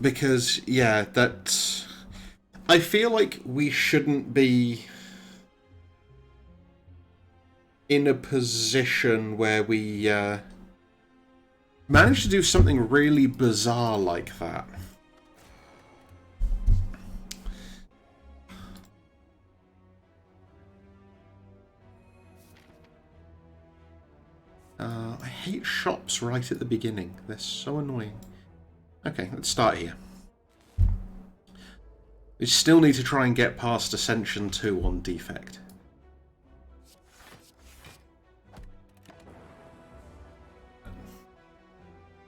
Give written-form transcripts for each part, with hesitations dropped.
Because, yeah, that... I feel like we shouldn't be in a position where we manage to do something really bizarre like that. I hate shops right at the beginning. They're so annoying. Okay, let's start here. We still need to try and get past Ascension 2 on Defect.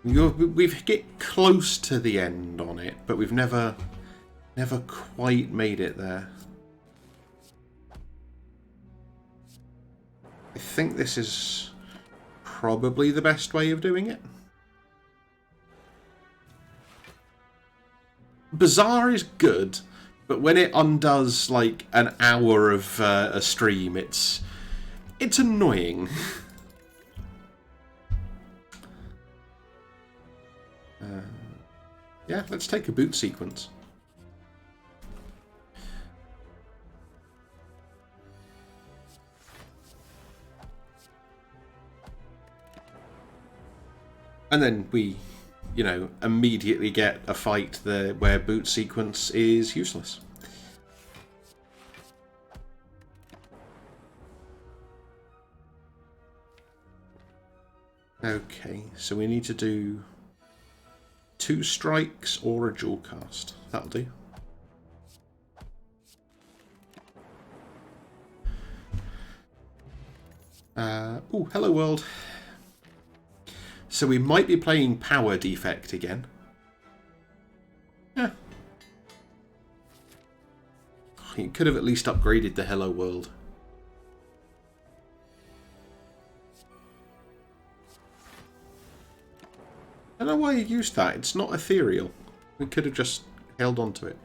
We've get close to the end on it, but we've never quite made it there. I think this is probably the best way of doing it. Bizarre is good, but when it undoes like an hour of a stream, it's annoying. Yeah, let's take a boot sequence. And then we, you know, immediately get a fight there where boot sequence is useless. Okay, so we need to do 2 strikes or a dual cast. That'll do. Oh, hello world. So we might be playing Power Defect again. Yeah. You could have at least upgraded the Hello World. I don't know why you used that. It's not ethereal. We could have just held on to it.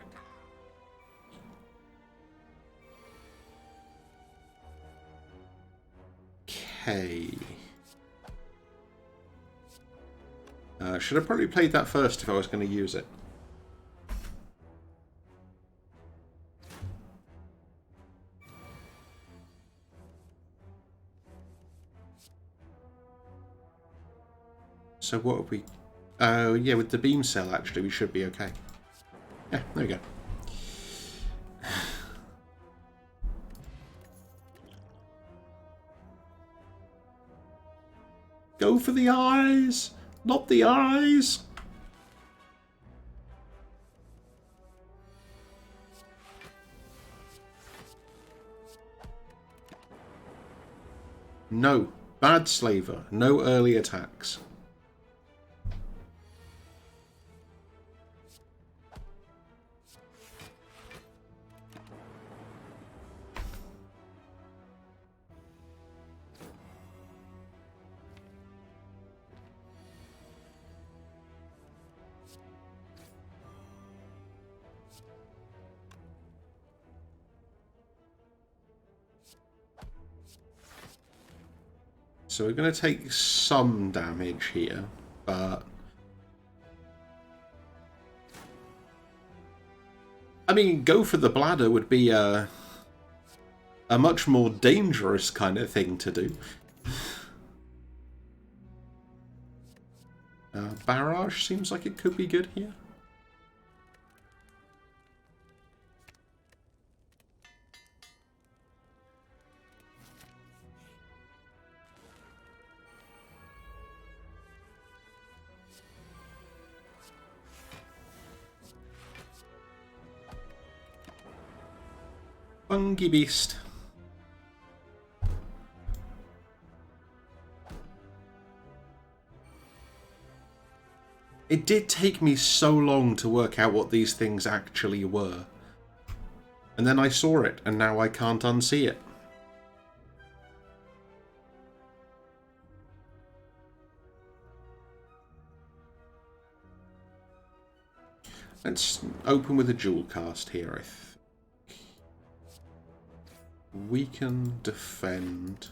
Okay. Should have probably played that first if I was going to use it. So what have we... Oh, yeah, with the beam cell, actually, we should be okay. Yeah, there we go. Go for the eyes! Not the eyes! No. Bad Slaver. No early attacks. So we're going to take some damage here, but... I mean, go for the bladder would be a much more dangerous kind of thing to do. Barrage seems like it could be good here. Fungi Beast. It did take me so long to work out what these things actually were. And then I saw it, and now I can't unsee it. Let's open with a dual cast here, I think. Weaken, defend.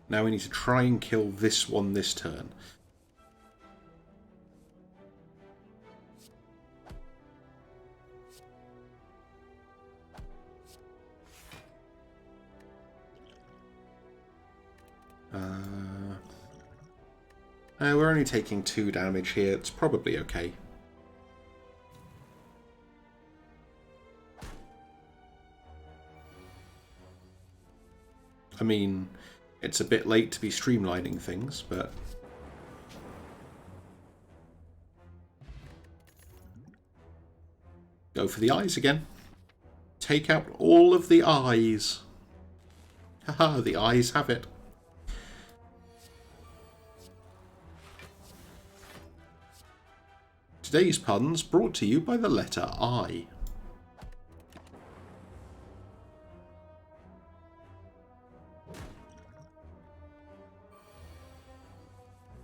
Now we need to try and kill this one this turn. We're only taking 2 damage here. It's probably okay. I mean, it's a bit late to be streamlining things, but... Go for the eyes again. Take out all of the eyes. Haha, the eyes have it. Today's puns brought to you by the letter I.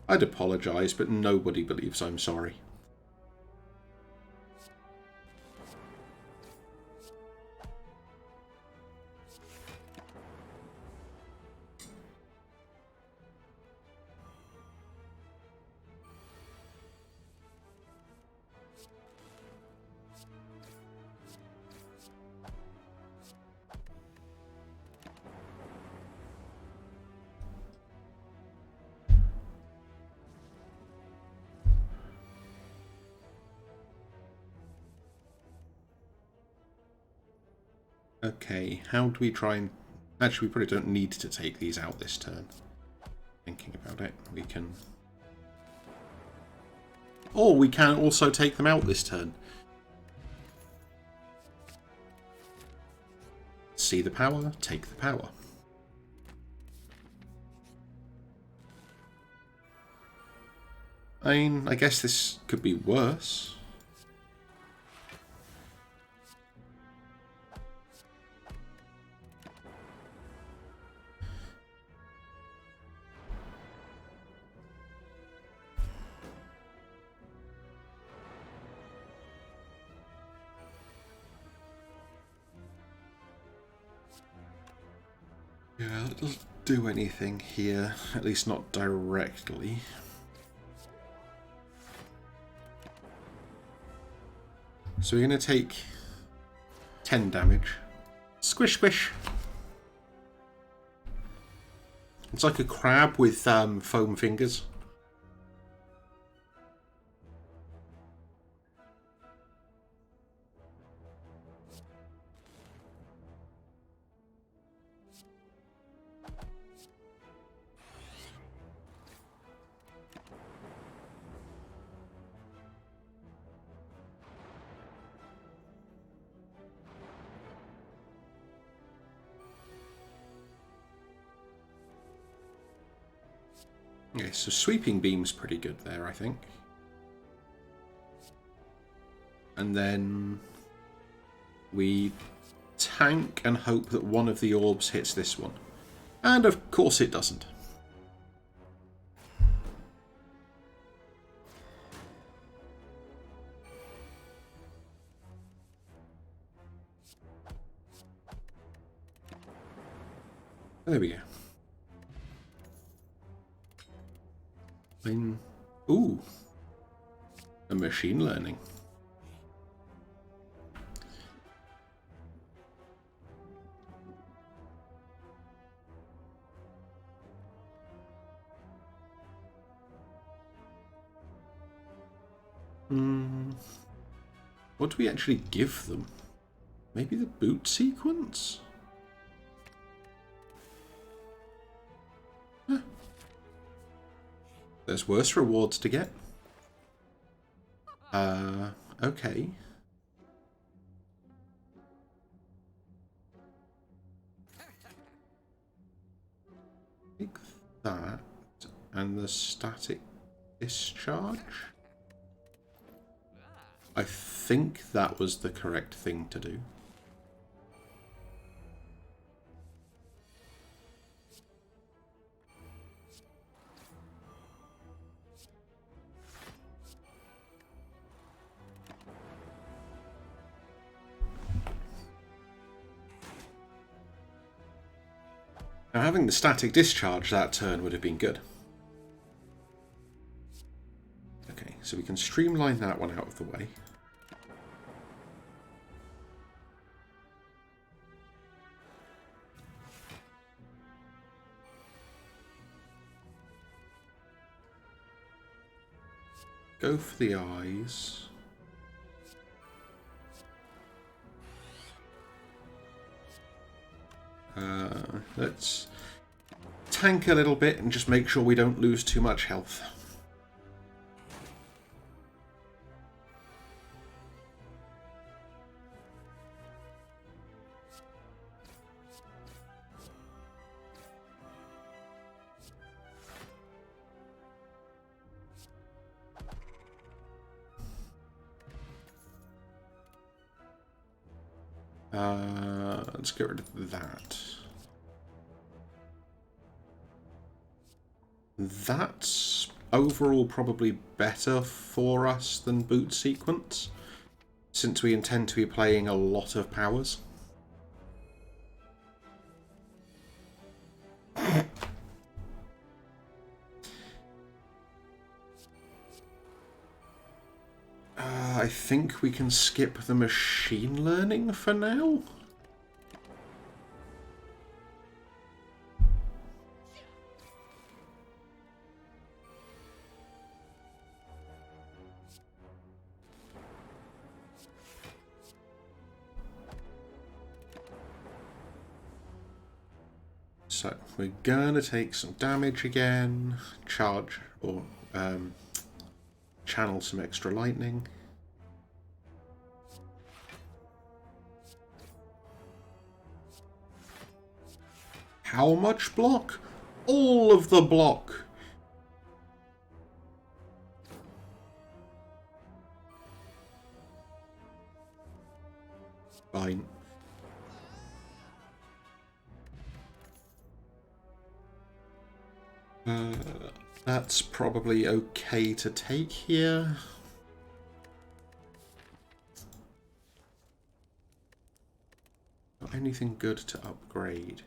I'd apologise, but nobody believes I'm sorry. Okay, how do we try and... Actually, we probably don't need to take these out this turn. Thinking about it, we can... Or we can also take them out this turn. See the power, take the power. I mean, I guess this could be worse. Yeah, it doesn't do anything here, at least not directly. So we're going to take 10 damage. Squish, squish. It's like a crab with foam fingers. Okay, so sweeping beam's pretty good there, I think. And then we tank and hope that one of the orbs hits this one. And of course it doesn't. There we go. Ooh. A machine learning. What do we actually give them? Maybe the boot sequence? Huh. There's worse rewards to get. Okay. Take that and the static discharge. I think that was the correct thing to do. Now, having the static discharge that turn would have been good. Okay, so we can streamline that one out of the way. Go for the eyes. Let's tank a little bit and just make sure we don't lose too much health. Let's get rid of that. That's overall probably better for us than boot sequence, since we intend to be playing a lot of powers. I think we can skip the machine learning for now. So we're gonna take some damage again, charge or channel some extra lightning. How much block? All of the block. Fine. That's probably okay to take here. Not anything good to upgrade.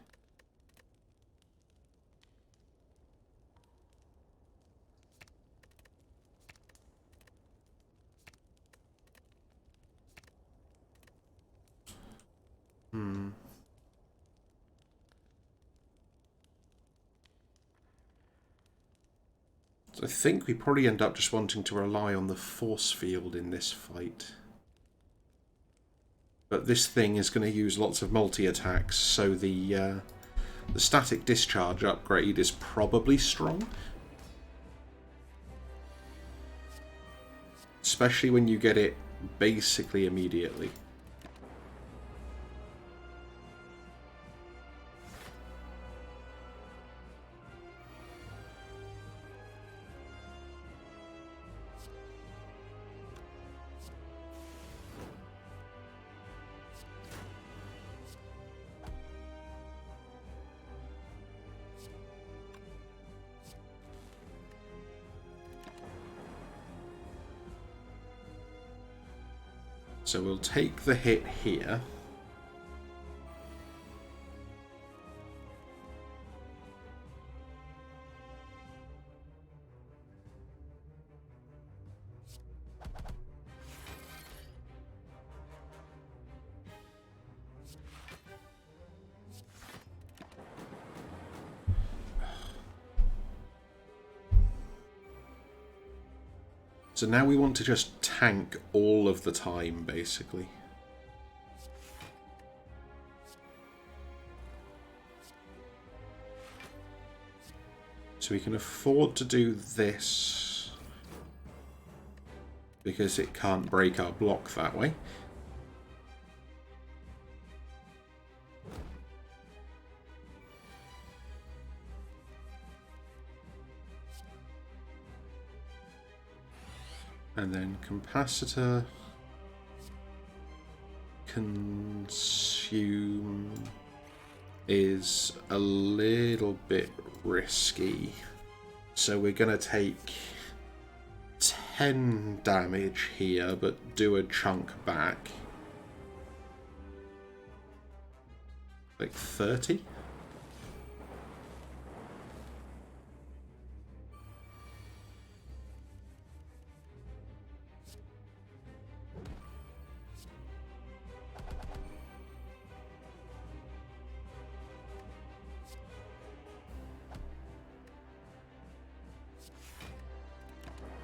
I think we probably end up just wanting to rely on the force field in this fight. But this thing is going to use lots of multi-attacks, so the static discharge upgrade is probably strong. Especially when you get it basically immediately. So we'll take the hit here. So now we want to just tank all of the time, basically. So we can afford to do this because it can't break our block that way. And then capacitor, consume is a little bit risky. So we're going to take 10 damage here, but do a chunk back. Like 30?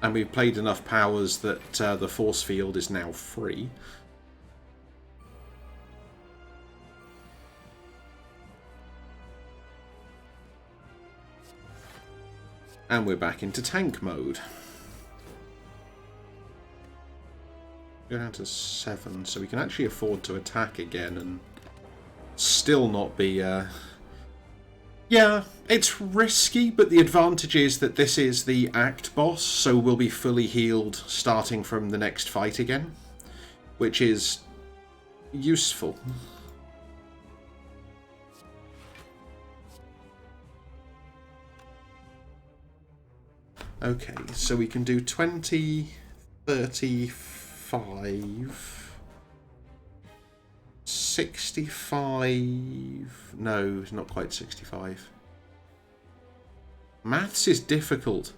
And we've played enough powers that the force field is now free. And we're back into tank mode. Go down to 7, so we can actually afford to attack again and still not be... Yeah, it's risky, but the advantage is that this is the Act boss, so we'll be fully healed starting from the next fight again, which is useful. Okay, so we can do 20, 35, 65... No, not quite 65. Maths is difficult.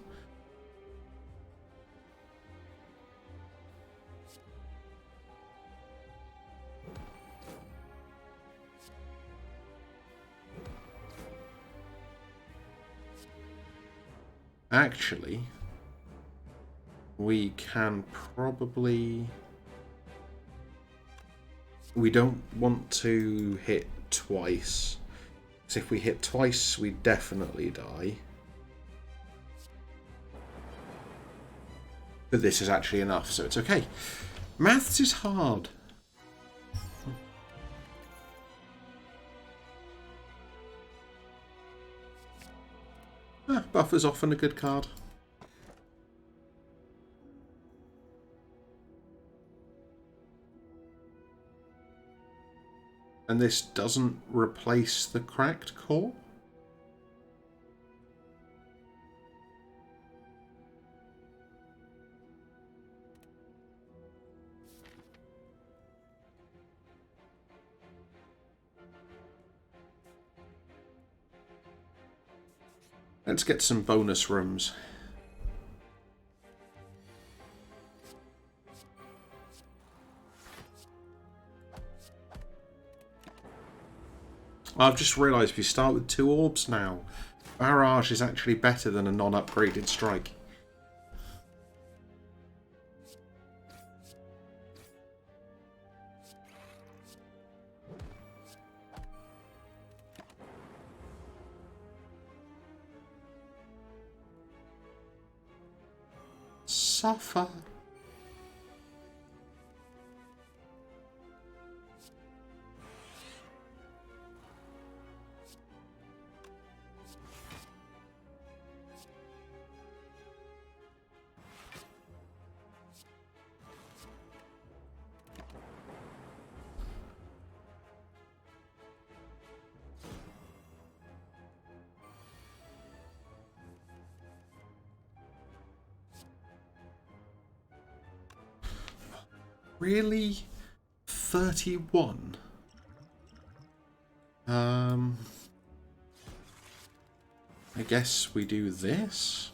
Actually, we can probably... We don't want to hit twice. Because if we hit twice, we definitely die. But this is actually enough, so it's okay. Maths is hard. Buffer's often a good card. And this doesn't replace the cracked core? Let's get some bonus rooms. I've just realised we start with 2 orbs now. Barrage is actually better than a non-upgraded strike. Suffer. Really? 31? I guess we do this.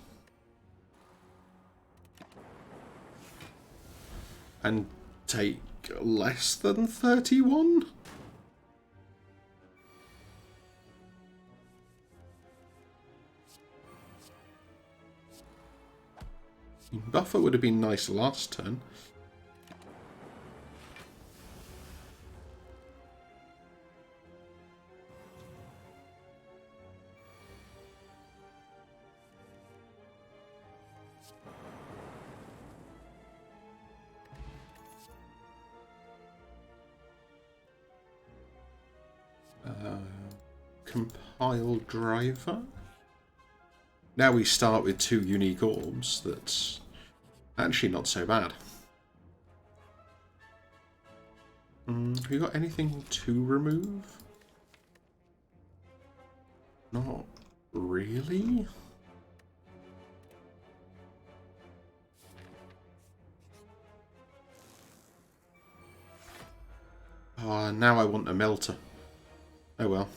And take less than 31? Buffer would have been nice last turn. Compile driver. Now we start with 2 unique orbs. That's actually not so bad. Have we got anything to remove? Not really. Now I want a melter. Oh well.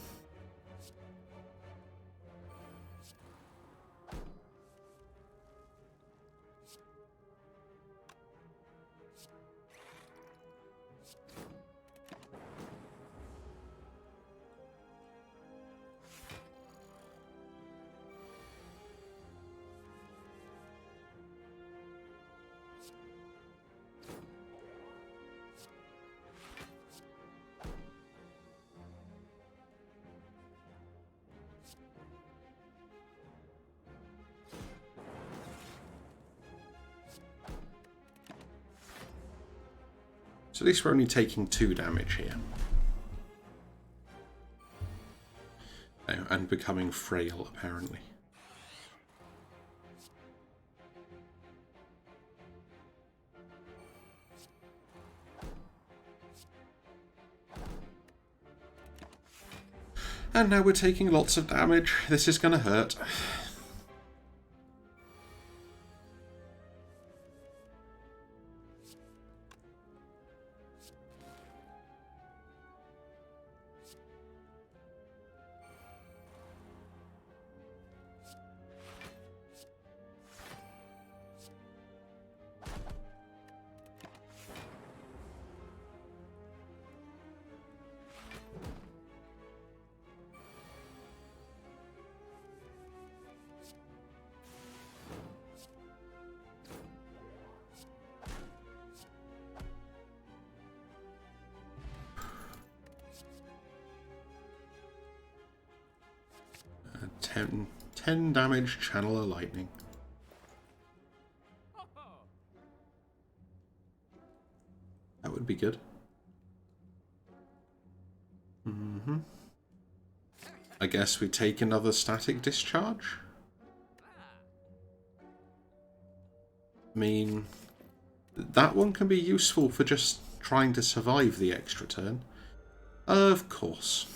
So at least we're only taking 2 damage here. Oh, and becoming frail, apparently. And now we're taking lots of damage. This is going to hurt. Ten damage, channel of lightning. That would be good. I guess we take another static discharge. I mean, that one can be useful for just trying to survive the extra turn. Of course.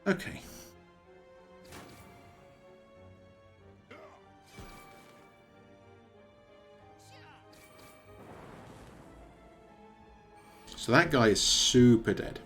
Okay. So that guy is super dead.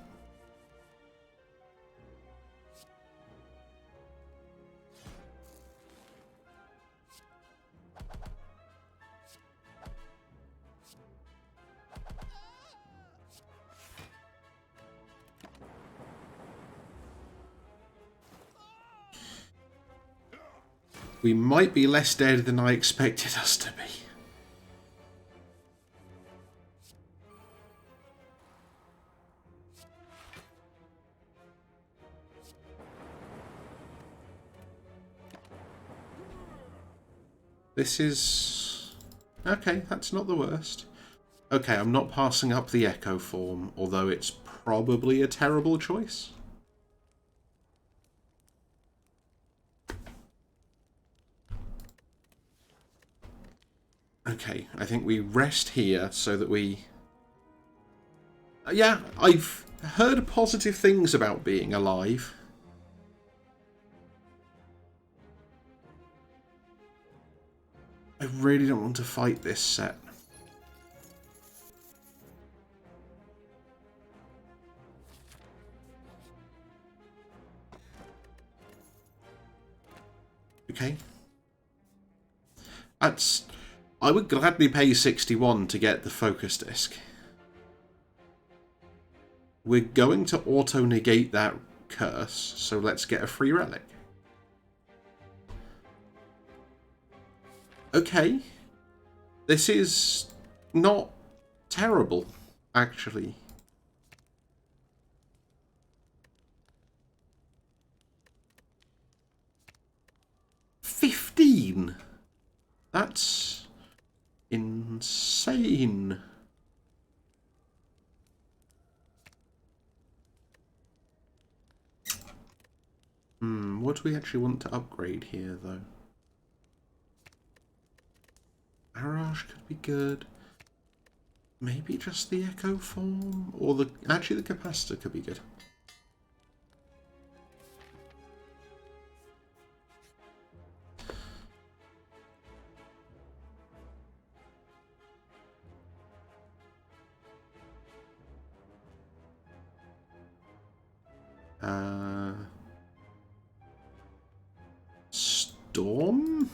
We might be less dead than I expected us to be. This is... okay, that's not the worst. Okay, I'm not passing up the Echo form, although it's probably a terrible choice. Okay, I think we rest here so that we... yeah, I've heard positive things about being alive. I really don't want to fight this set. Okay. That's... I would gladly pay 61 to get the focus disc. We're going to auto-negate that curse, so let's get a free relic. Okay. This is not terrible, actually. $15! That's insane. What do we actually want to upgrade here, though? Barrage could be good. Maybe just the Echo form? Or the... actually, the Capacitor could be good. Storm?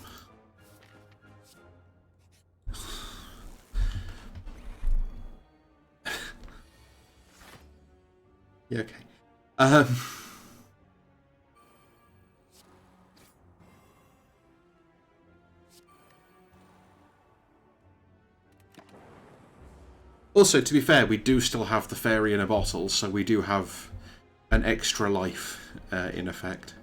Yeah, okay. Also, to be fair, we do still have the fairy in a bottle, so we do have an extra life in effect.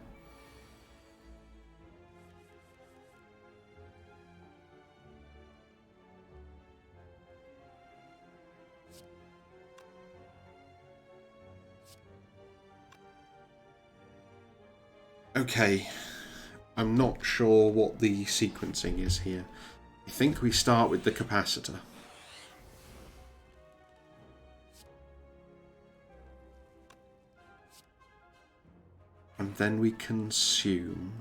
Okay, I'm not sure what the sequencing is here. I think we start with the capacitor. And then we consume.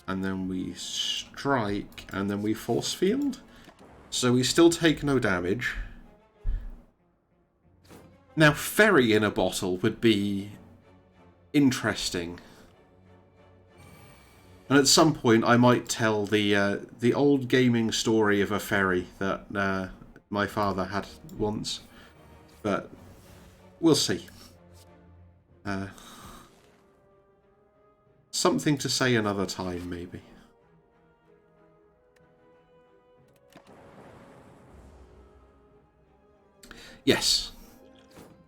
And then we strike. And then we force field. So we still take no damage. Now, fairy in a bottle would be interesting. And at some point, I might tell the old gaming story of a fairy that my father had once, but we'll see. Something to say another time, maybe. Yes,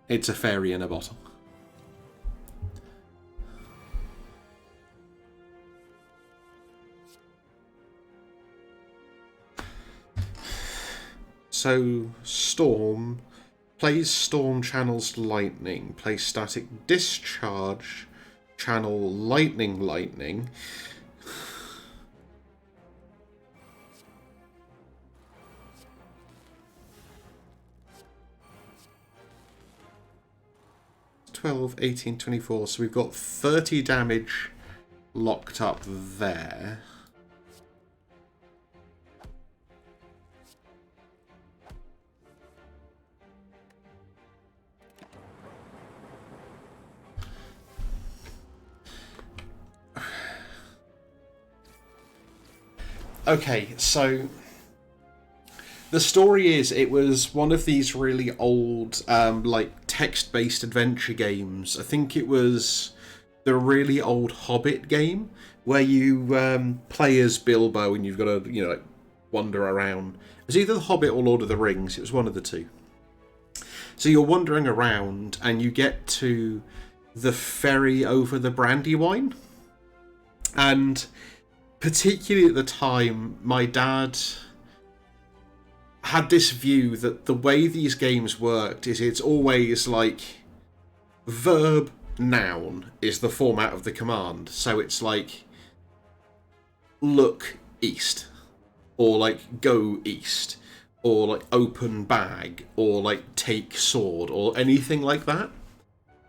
it's a fairy in a bottle. So, Storm plays Storm channels Lightning, plays Static Discharge, channel Lightning. $12, $18, $24, so we've got 30 damage locked up there. Okay, so the story is it was one of these really old, like, text-based adventure games. I think it was the really old Hobbit game, where you play as Bilbo and you've got to, you know, like, wander around. It was either The Hobbit or Lord of the Rings. It was one of the two. So you're wandering around and you get to the ferry over the Brandywine. And particularly at the time, my dad had this view that the way these games worked is it's always like verb, noun is the format of the command. So it's like look east, or like go east, or like open bag, or like take sword, or anything like that.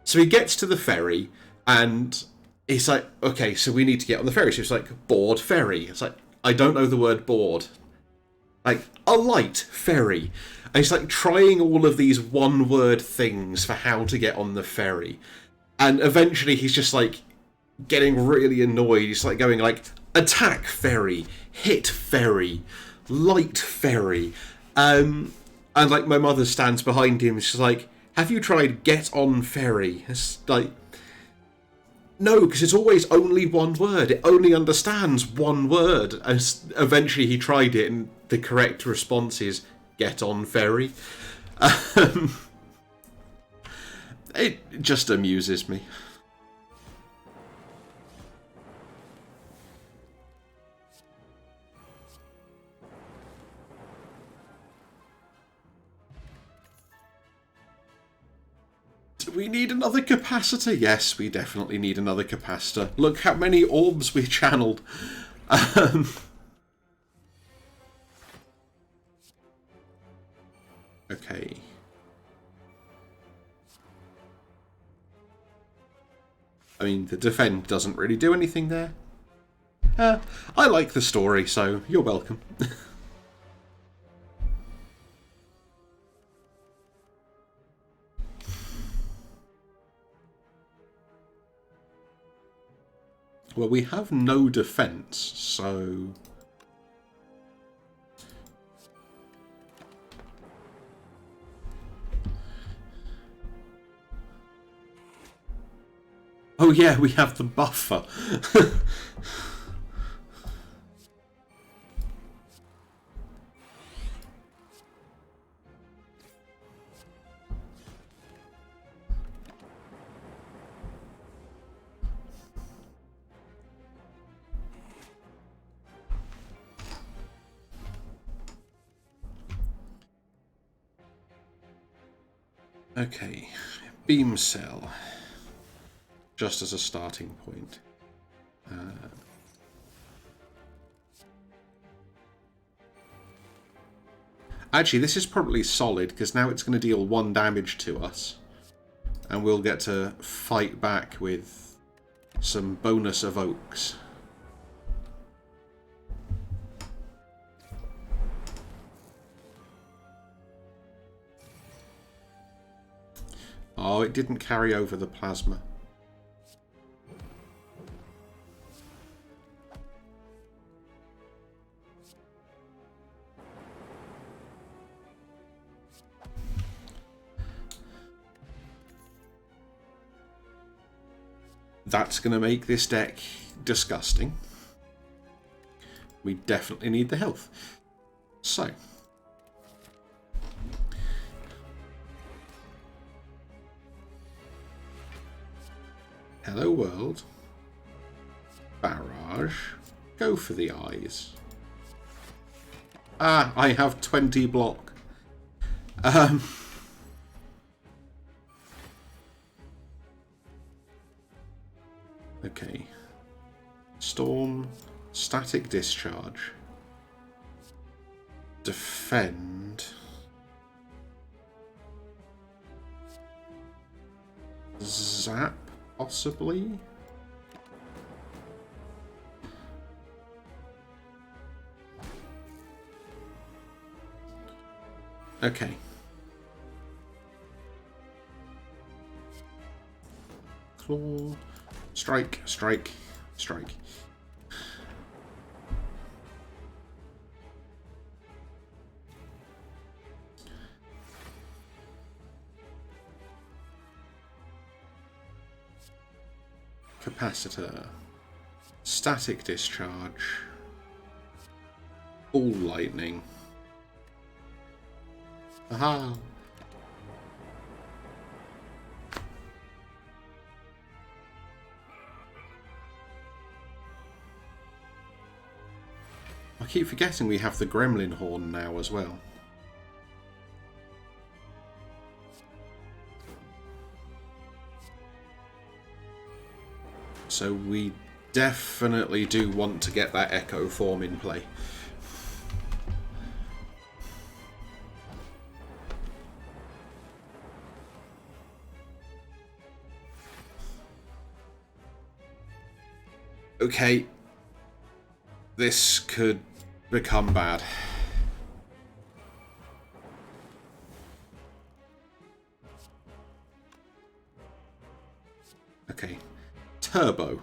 So he gets to the ferry and it's like, okay, so we need to get on the ferry. So it's like, board ferry. It's like, I don't know the word board. Like, a light ferry. And he's like trying all of these one-word things for how to get on the ferry. And eventually he's just like getting really annoyed. He's like going like, attack ferry, hit ferry, light ferry. And like my mother stands behind him. She's like, have you tried get on ferry? It's like, no, because it's always only one word. It only understands one word. And eventually he tried it, and the correct response is get on ferry. It just amuses me. Do we need another capacitor? Yes, we definitely need another capacitor. Look how many orbs we channeled. Okay. I mean, the defend doesn't really do anything there. I like the story, so you're welcome. Well, we have no defense, so... Oh yeah, we have the buffer. Okay, beam cell, just as a starting point. Actually, this is probably solid, because now it's going to deal 1 damage to us. And we'll get to fight back with some bonus evokes. Oh, it didn't carry over the plasma. That's going to make this deck disgusting. We definitely need the health. So. Hello world. Barrage. Go for the eyes. Ah, I have 20 block. Okay. Storm. Static discharge. Defend. Zap, possibly? Okay. Claw. Strike, strike, strike. Capacitor. Static discharge. Ball lightning. Aha! I keep forgetting we have the gremlin horn now as well. So we definitely do want to get that echo form in play. Okay. This could become bad. Okay. Turbo.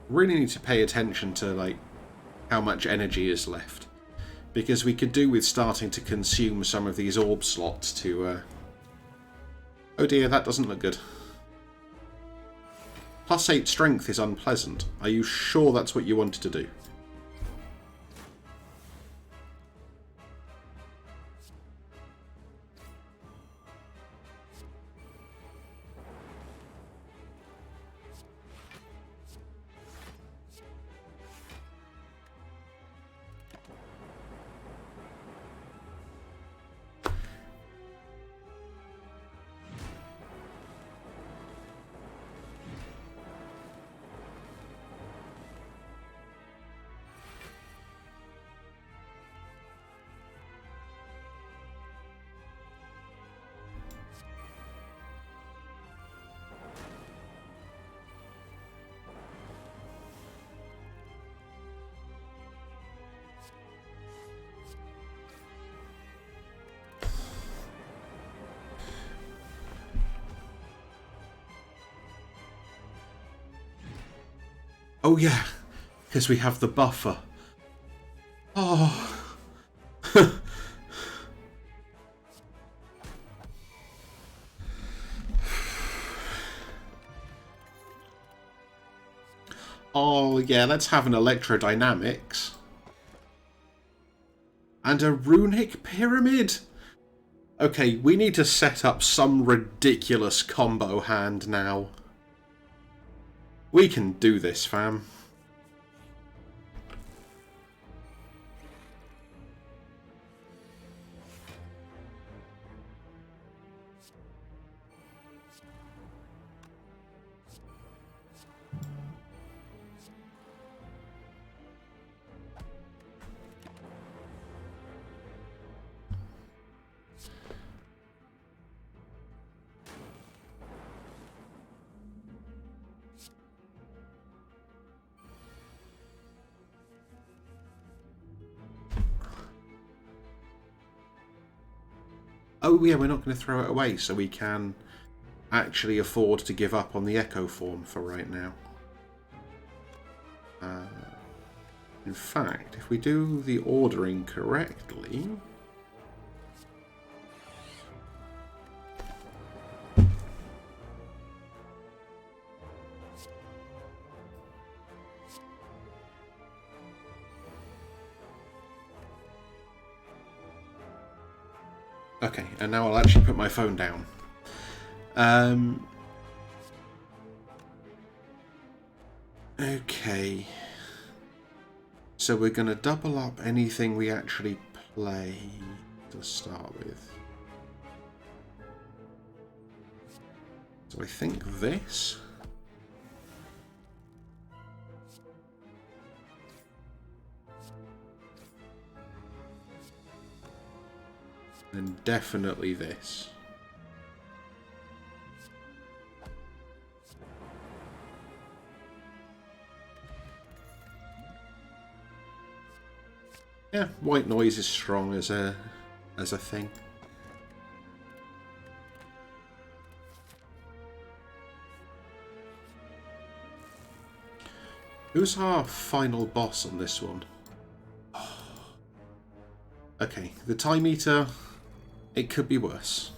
Really need to pay attention to like how much energy is left, because we could do with starting to consume some of these orb slots to oh dear, that doesn't look good. +8 strength is unpleasant. Are you sure that's what you wanted to do? Oh yeah, because we have the buffer. Oh. Oh, yeah, let's have an electrodynamics. And a runic pyramid. Okay, we need to set up some ridiculous combo hand now. We can do this, fam. Oh yeah, we're not going to throw it away, so we can actually afford to give up on the Echo form for right now. In fact, if we do the ordering correctly... Okay, and now I'll actually put my phone down. Okay. So we're going to double up anything we actually play to start with. So I think this. And definitely this. Yeah, white noise is strong as a thing. Who's our final boss on this one? Okay, the Time Eater, it could be worse.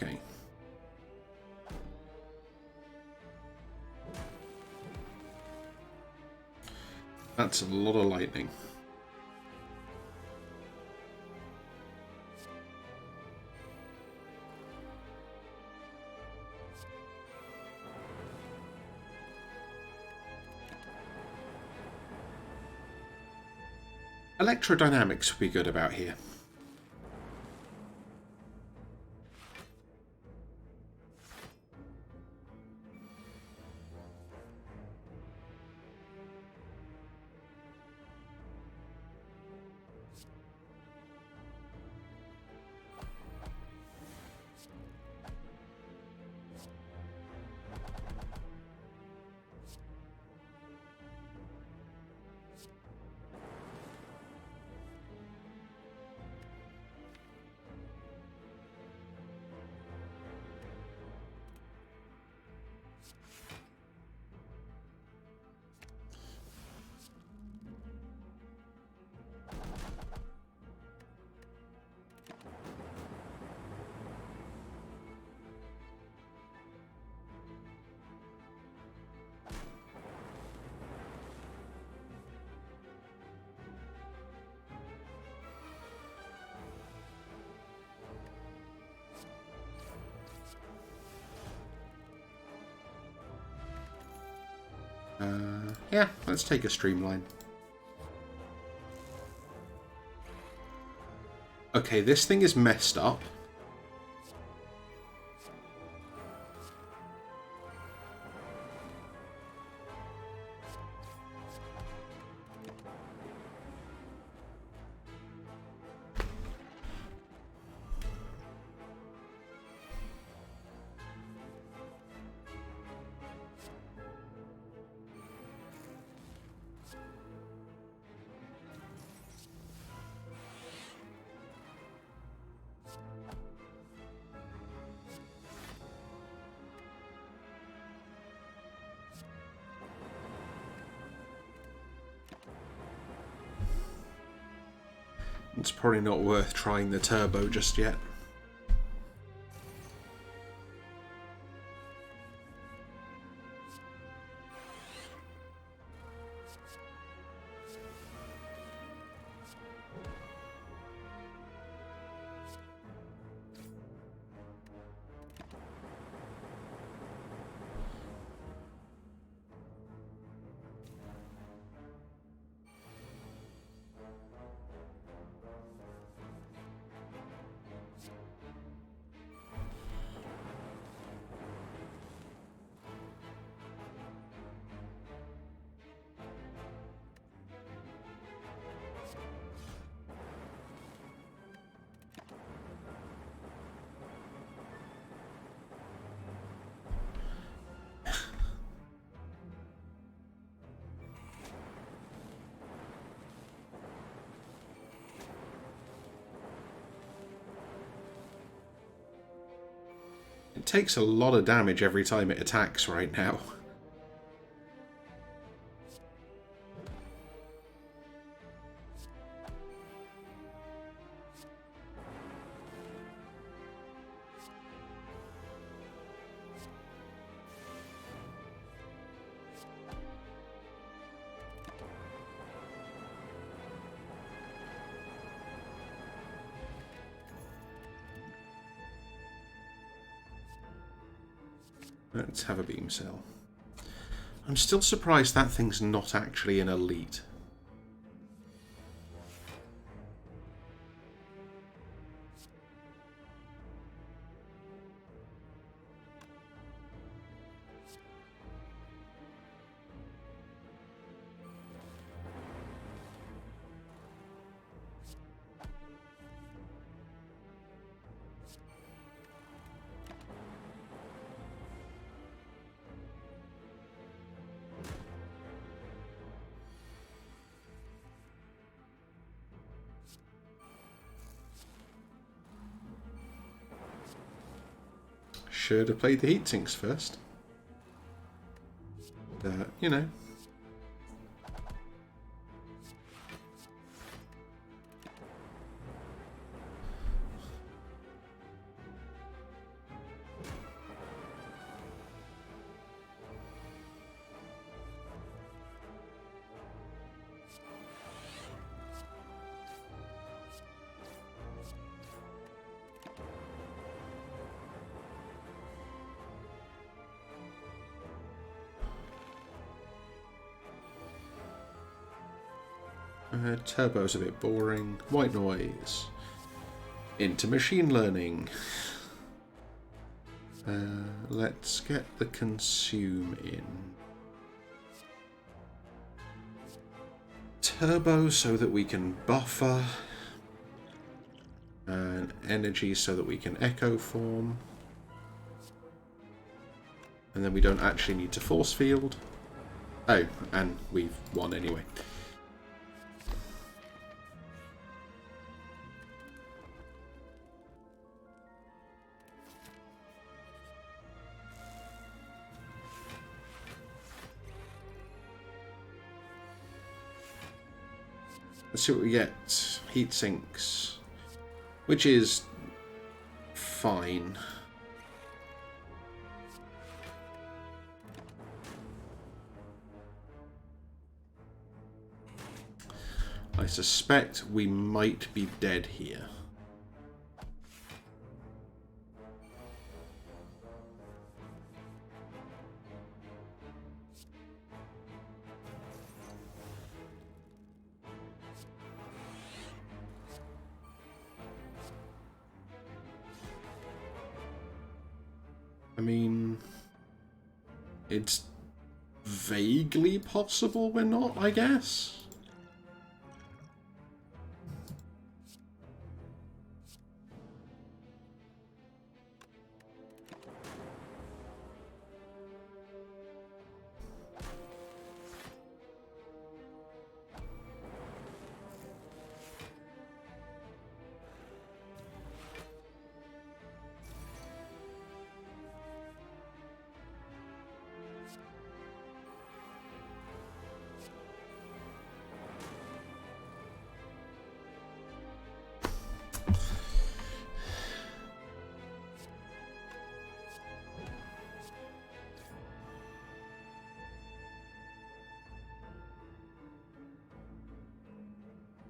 Okay. That's a lot of lightning. Electrodynamics would be good about here. Yeah, let's take a streamline. Okay, this thing is messed up. It's probably not worth trying the turbo just yet. It takes a lot of damage every time it attacks right now. Let's have a beam cell. I'm still surprised that thing's not actually an elite. Should have played the heat sinks first. You know. Turbo's a bit boring. White noise. Into machine learning. Let's get the consume in. Turbo so that we can buffer. And energy so that we can echo form. And then we don't actually need to force field. Oh, and we've won anyway. Let's see what we get. Heat sinks. Which is fine. I suspect we might be dead here. I mean, it's vaguely possible we're not, I guess.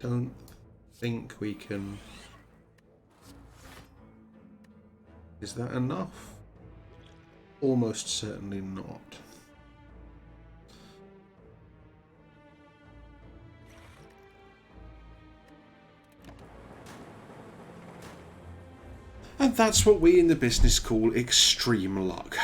Don't think we can... Is that enough? Almost certainly not. And that's what we in the business call extreme luck.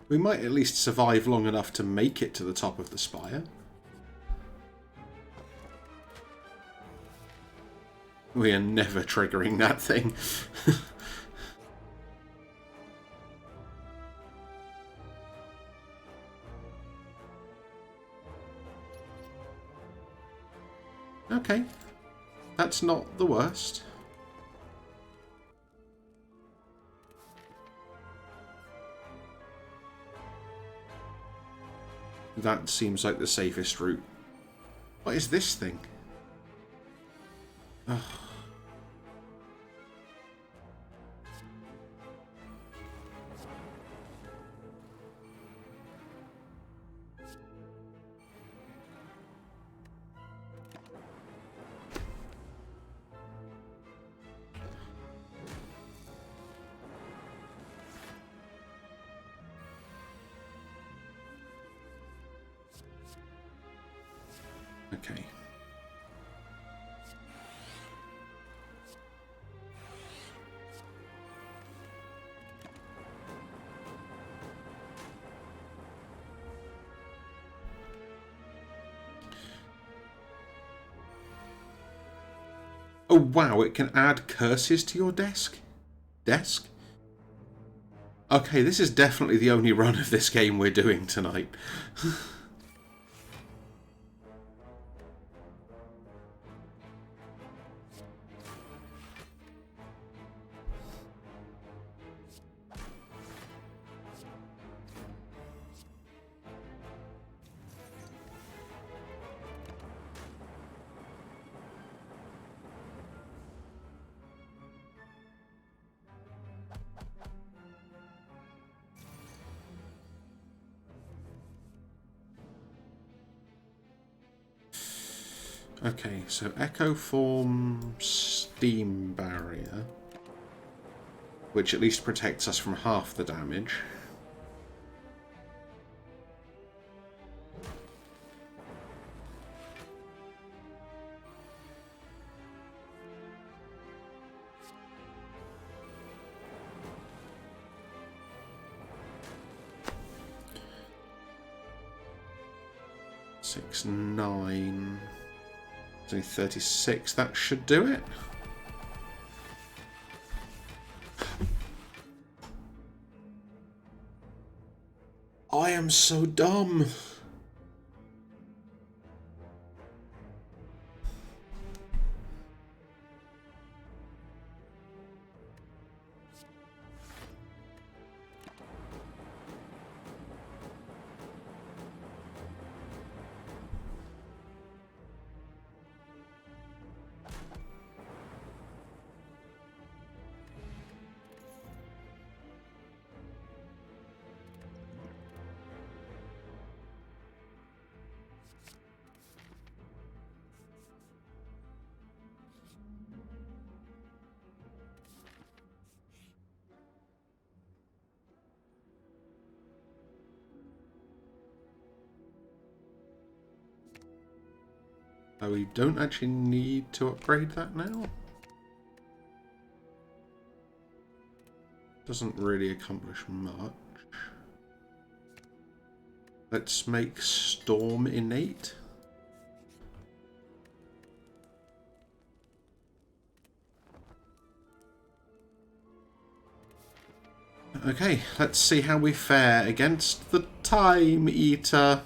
We might at least survive long enough to make it to the top of the spire. We are never triggering that thing. Okay. That's not the worst. That seems like the safest route. What is this thing? Ugh. Okay. Oh wow, it can add curses to your desk? Okay, this is definitely the only run of this game we're doing tonight. Okay, so Echo Form Steam Barrier, which at least protects us from half the damage. Six, 9... It's only 36, that should do it. I am so dumb. we don't actually need to upgrade that now. Doesn't really accomplish much. Let's make Storm innate. Okay, let's see how we fare against the Time Eater.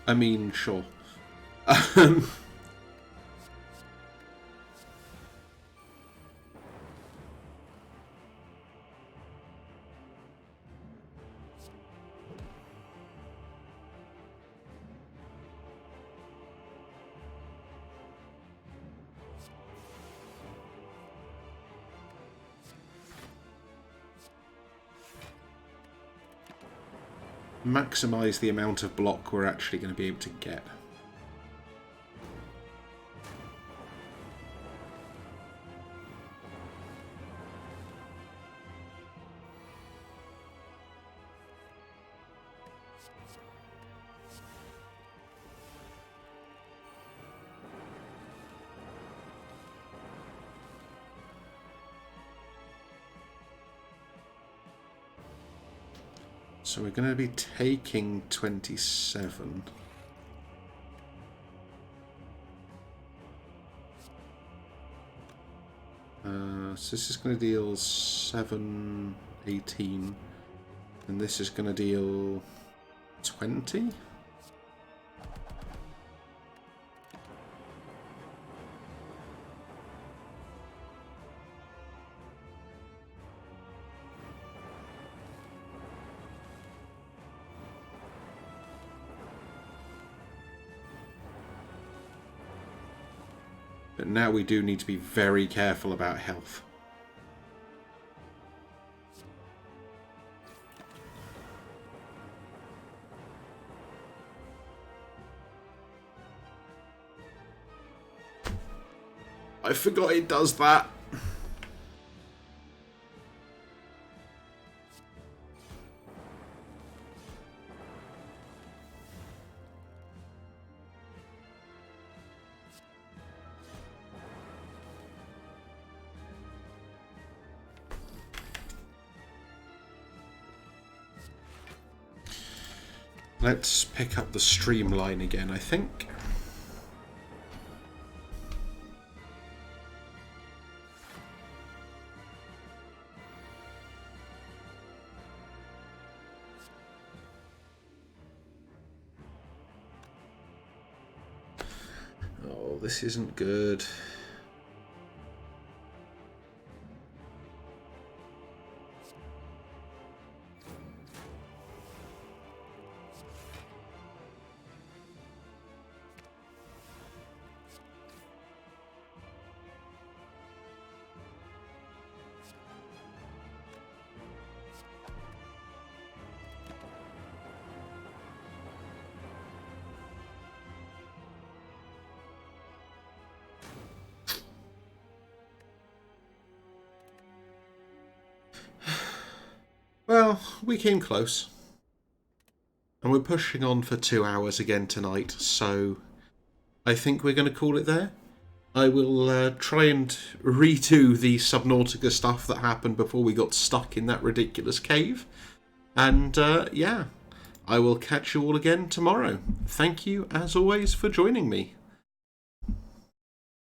I mean, sure. Maximize the amount of block we're actually going to be able to get. So we're going to be taking 27. So this is going to deal 7, 18. And this is going to deal 20. But now we do need to be very careful about health. I forgot it does that. Let's pick up the streamline again, I think. Oh, this isn't good. we came close. And we're pushing on for 2 hours again tonight, so I think we're going to call it there. I will try and redo the Subnautica stuff that happened before we got stuck in that ridiculous cave. And yeah, I will catch you all again tomorrow. Thank you, as always, for joining me.